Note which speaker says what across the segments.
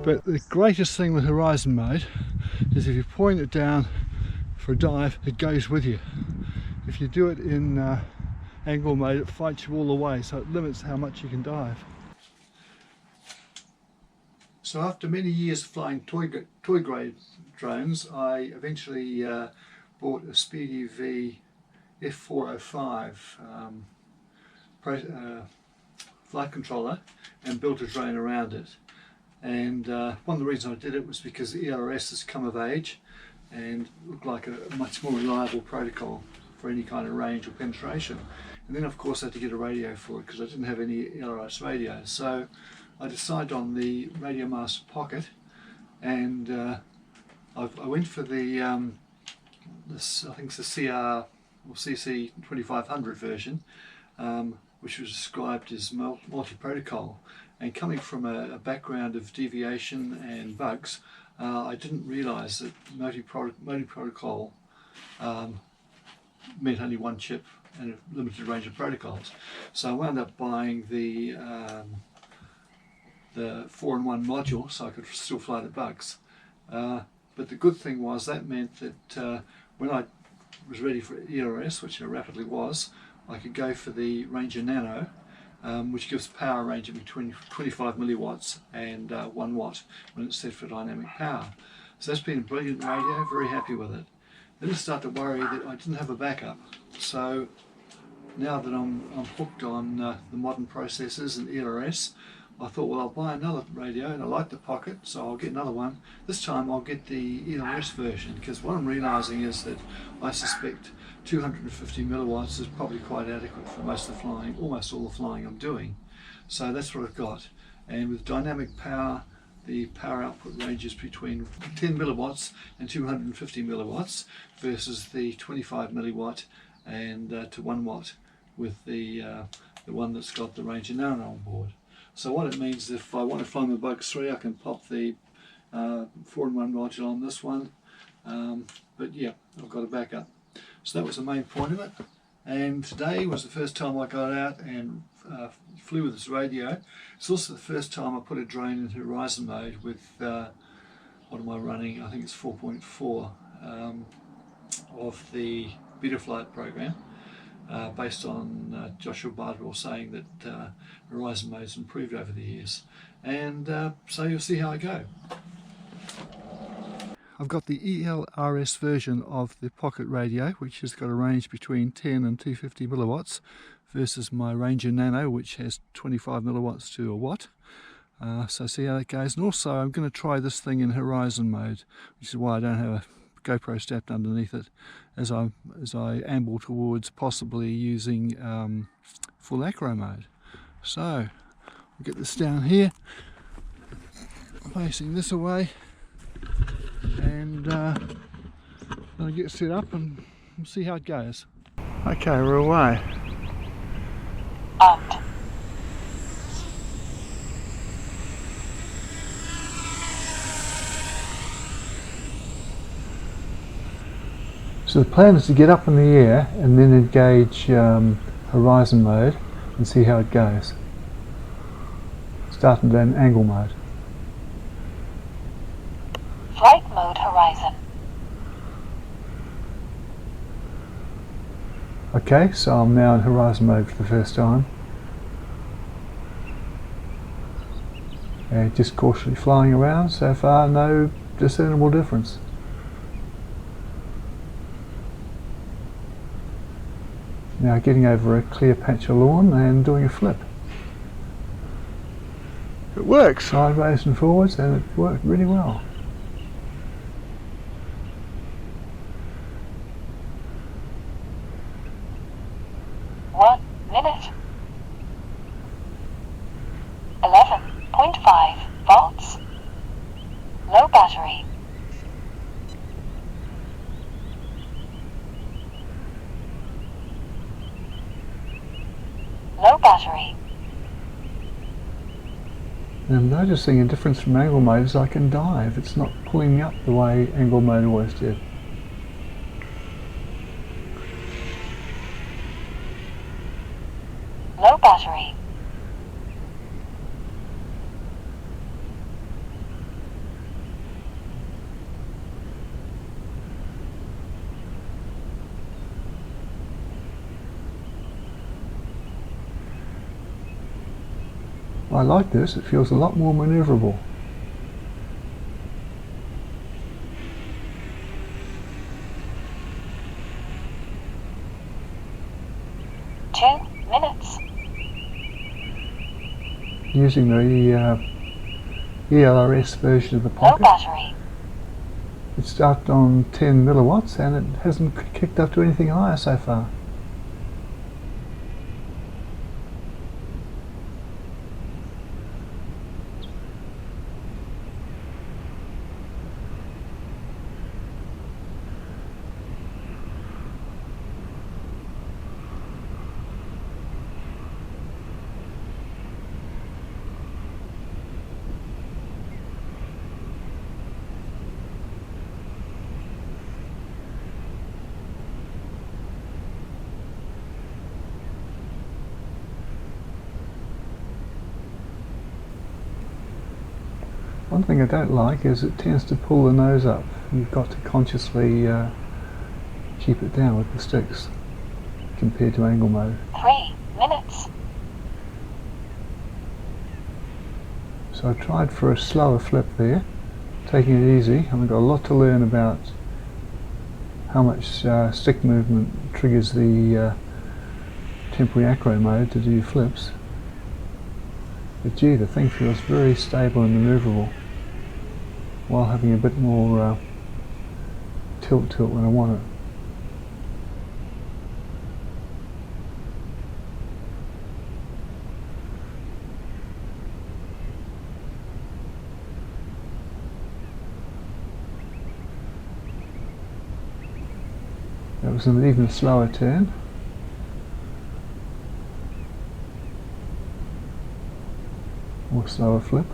Speaker 1: But the greatest thing with horizon mode is if you point it down for a dive, it goes with you. If you do it in angle mode, it fights you all the way, so it limits how much you can dive. So after many years of flying toy grade drones, I eventually bought a SpeedyBee F405 flight controller and built a drone around it. And one of the reasons I did it was because the ELRS has come of age and looked like a much more reliable protocol for any kind of range or penetration. And then of course I had to get a radio for it because I didn't have any ELRS radio. So I decided on the RadioMaster Pocket, and I went for the I think it's the CR or CC 2500 version, which was described as multi-protocol. And coming from a background of deviation and bugs, I didn't realise that multi-protocol meant only one chip and a limited range of protocols. So I wound up buying the 4-in-1 module so I could still fly the bugs. But the good thing was that meant that when I was ready for ELRS, which I rapidly was, I could go for the Ranger Nano, which gives power range of between 25 milliwatts and 1 watt when it's set for dynamic power. So that's been a brilliant radio, very happy with it. Then I started to worry that I didn't have a backup. So now that I'm hooked on the modern processors and ELRS, I thought, well, I'll buy another radio, and I like the Pocket, so I'll get another one. This time I'll get the ELRS version, because what I'm realising is that I suspect 250 milliwatts is probably quite adequate for most of the flying, almost all the flying I'm doing. So that's what I've got. And with dynamic power, the power output ranges between 10 milliwatts and 250 milliwatts versus the 25 milliwatt and to 1 watt with the one that's got the Ranger Nano on board. So what it means is if I want to fly my Bugs 3, I can pop the 4-in-1 module on this one. But yeah, I've got a backup. So that was the main point of it. And today was the first time I got out and flew with this radio. It's also the first time I put a drone in horizon mode with, what am I running? I think it's 4.4 of the Betaflight program. Based on Joshua Bardwell saying that horizon mode's improved over the years, and so you'll see how I go. I've got the ELRS version of the Pocket radio, which has got a range between 10 and 250 milliwatts, versus my Ranger Nano, which has 25 milliwatts to a watt. So see how that goes. And also I'm going to try this thing in horizon mode, which is why I don't have a GoPro strapped underneath it, as I amble towards possibly using full acro mode. So we'll get this down here, facing this away, and I'll get set up and we'll see how it goes. Okay, we're away. So the plan is to get up in the air and then engage horizon mode and see how it goes. Starting then angle mode.
Speaker 2: Flight mode horizon.
Speaker 1: Okay, so I'm now in horizon mode for the first time. And just cautiously flying around. So far, no discernible difference. Now getting over a clear patch of lawn and doing a flip. It works! Sideways and forwards, and it worked really well.
Speaker 2: One minute. 11.5 volts. Low battery. Low battery.
Speaker 1: And I'm noticing a difference from angle mode as I can dive. It's not pulling me up the way angle mode always did.
Speaker 2: Low battery.
Speaker 1: I like this, it feels a lot more manoeuvrable. Using the ELRS version of the Pocket.
Speaker 2: No battery.
Speaker 1: It's out on 10 milliwatts and it hasn't kicked up to anything higher so far. One thing I don't like is it tends to pull the nose up. You've got to consciously keep it down with the sticks compared to angle mode.
Speaker 2: 3 minutes.
Speaker 1: So I tried for a slower flip there, taking it easy, and I've got a lot to learn about how much stick movement triggers the temporary acro mode to do flips. But gee, the thing feels very stable and manoeuvrable while having a bit more tilt to it when I want it. That was an even slower turn. Or slower flip.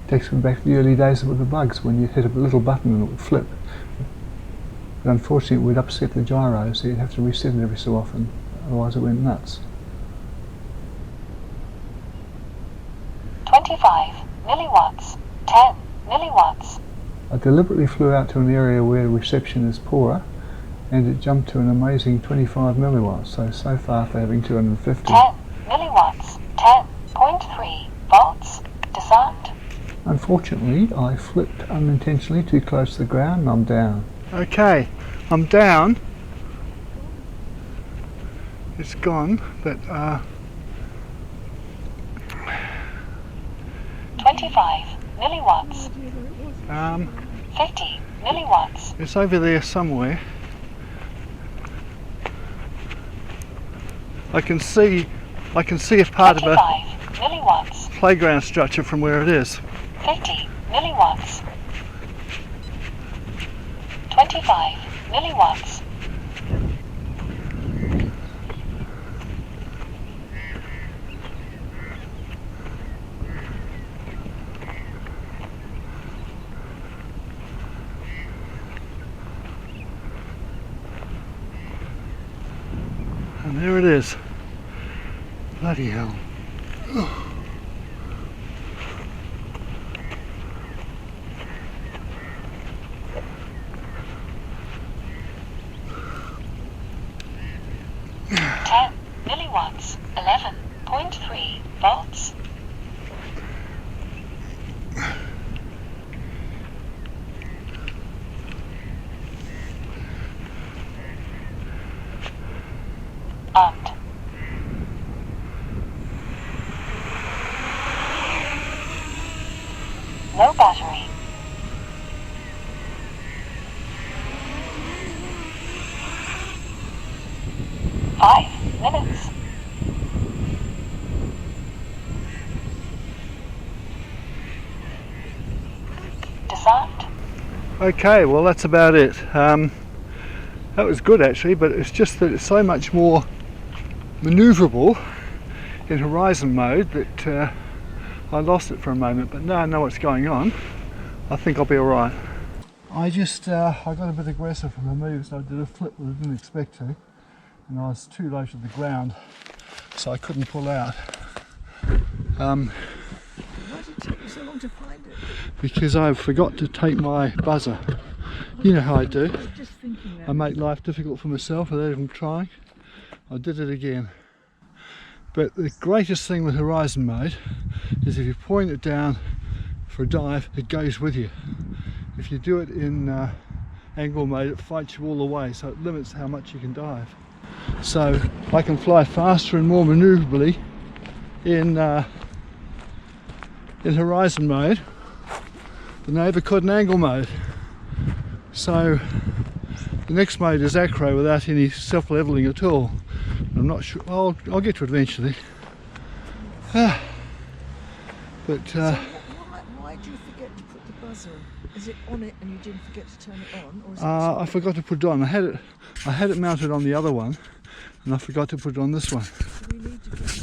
Speaker 1: Takes me back to the early days with the bugs when you hit a little button and it would flip. But unfortunately it would upset the gyro, so you'd have to reset it every so often, otherwise it went nuts.
Speaker 2: 25 milliwatts, 10 milliwatts.
Speaker 1: I deliberately flew out to an area where reception is poorer and it jumped to an amazing 25 milliwatts, so far for having 250.
Speaker 2: 10 milliwatts, 10.3 volts, disarmed.
Speaker 1: Unfortunately, I flipped unintentionally too close to the ground and I'm down. Okay, I'm down. It's gone, but
Speaker 2: 25 milliwatts. 50 milliwatts.
Speaker 1: It's over there somewhere. I can see a part of a
Speaker 2: milliwatts.
Speaker 1: Playground structure from where it is.
Speaker 2: 50 milliwatts. 25 milliwatts.
Speaker 1: And there it is. Bloody hell. Ugh.
Speaker 2: Milliwatts, 11.3 volts. Armed. No battery. Minutes. Disarmed.
Speaker 1: Okay, well that's about it. That was good actually, but it's just that it's so much more manoeuvrable in horizon mode that I lost it for a moment, but now I know what's going on. I think I'll be alright. I got a bit aggressive in the moves. I did a flip that I didn't expect to, and I was too low to the ground, so I couldn't pull out.
Speaker 3: Why did you take so long to find it?
Speaker 1: Because I forgot to take my buzzer. You know how I do.
Speaker 3: I was just thinking that.
Speaker 1: I make life difficult for myself without even trying. I did it again. But the greatest thing with horizon mode is if you point it down for a dive, it goes with you. If you do it in angle mode, it fights you all the way, so it limits how much you can dive. So I can fly faster and more manoeuvrably in horizon mode than I ever could in angle mode. So the next mode is acro without any self-leveling at all. I'm not sure, I'll get to it eventually. But
Speaker 3: So why do you forget to put the buzzer on? Is it on it and you didn't forget to turn it on? Or is it
Speaker 1: I forgot to put it on. I had it mounted on the other one, and I forgot to put it on this one.
Speaker 3: so we need to get